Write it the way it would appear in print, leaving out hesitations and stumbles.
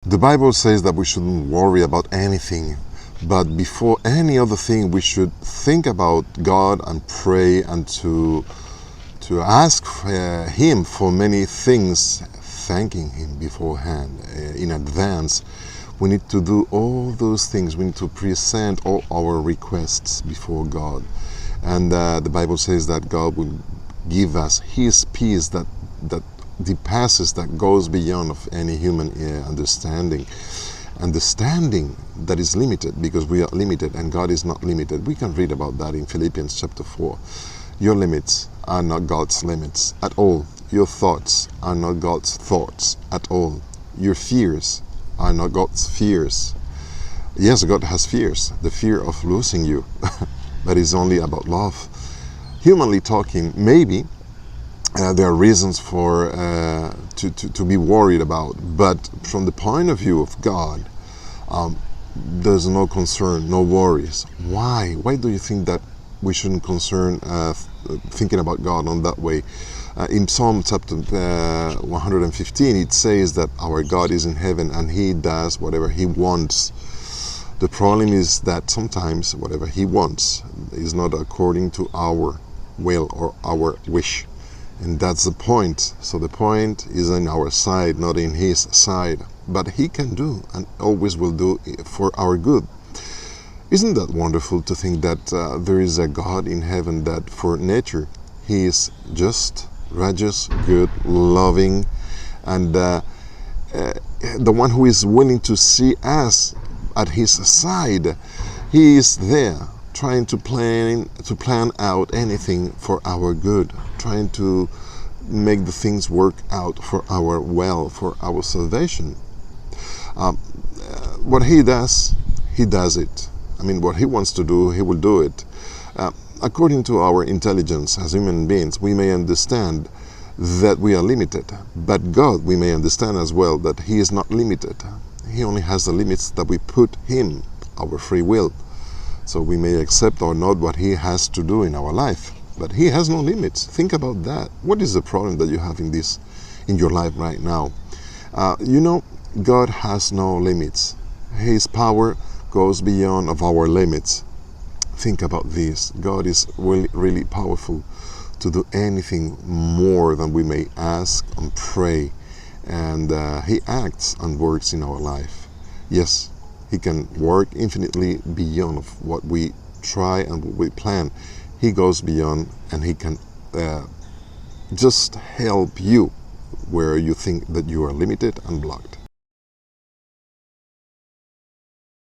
The Bible says that we shouldn't worry about anything, but before any other thing, we should think about God and pray and to ask Him for many things, thanking Him beforehand, in advance. We need to do all those things. We need to present all our requests before God. And the Bible says that God will give us His peace that depasses, that goes beyond of any human understanding. Understanding that is limited, because we are limited and God is not limited. We can read about that in Philippians chapter 4. Your limits are not God's limits at all. Your thoughts are not God's thoughts at all. Your fears are not God's fears. Yes, God has fears, the fear of losing you, but it's only about love. Humanly talking, maybe there are reasons for to be worried about, but from the point of view of God, there's no concern, no worries. Why? Why do you think that we shouldn't concern thinking about God on that way? In Psalm chapter 115, it says that our God is in heaven and He does whatever He wants. The problem is that sometimes whatever He wants is not according to our will or our wish. And that's the point. So the point is on our side, not in His side. But He can do and always will do for our good. Isn't that wonderful to think that there is a God in heaven that for nature He is just, righteous, good, loving, and the one who is willing to see us at His side. He is there trying to plan out anything for our good, trying to make the things work out for our for our salvation. What He does it. I mean, what He wants to do, He will do it. According to our intelligence as human beings, we may understand that we are limited, but God, we may understand as well that He is not limited. He only has the limits that we put Him, our free will. So we may accept or not what He has to do in our life, but He has no limits. Think about that. What is the problem that you have in your life right now? God has no limits. His power goes beyond of our limits. Think about this. God is really, really powerful to do anything more than we may ask and pray. And He acts and works in our life. Yes, He can work infinitely beyond of what we try and what we plan. He goes beyond, and He can just help you where you think that you are limited and blocked.